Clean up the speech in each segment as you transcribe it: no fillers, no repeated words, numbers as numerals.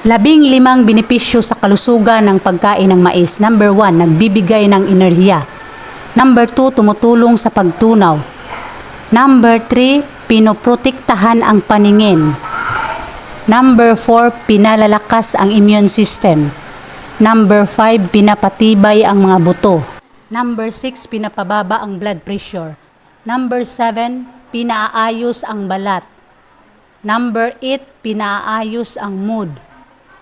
15 benepisyo sa kalusugan ng pagkain ng mais. Number 1, nagbibigay ng enerhiya. Number 2, tumutulong sa pagtunaw. Number 3, pinoprotektahan ang paningin. Number 4, pinalalakas ang immune system. Number 5, pinapatibay ang mga buto. Number 6, pinapababa ang blood pressure. Number 7, pinaayos ang balat. Number 8, pinaayos ang mood.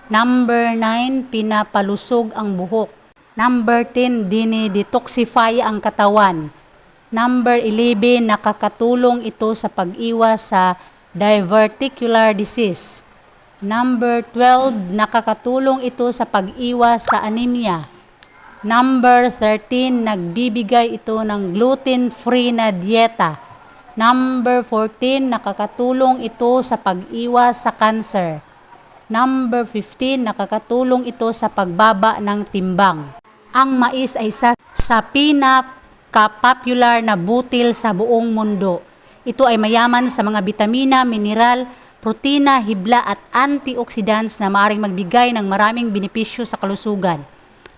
Number 9, pinapalusog ang buhok. Number 10, dinidetoxify ang katawan. Number 11, nakakatulong ito sa pag-iwas sa diverticular disease. Number 12, nakakatulong ito sa pag-iwas sa anemia. Number 13, nagbibigay ito ng gluten-free na dieta. Number 14, nakakatulong ito sa pag-iwas sa cancer. Number 15, nakakatulong ito sa pagbaba ng timbang. Ang mais ay isa sa pinaka-popular na butil sa buong mundo. Ito ay mayaman sa mga bitamina, mineral, protina, hibla at antioxidants na maaaring magbigay ng maraming benepisyo sa kalusugan.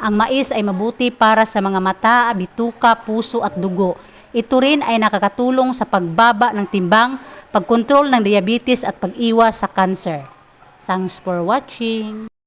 Ang mais ay mabuti para sa mga mata, bituka, puso at dugo. Ito rin ay nakakatulong sa pagbaba ng timbang, pagkontrol ng diabetes at pag-iwas sa cancer. Thanks for watching.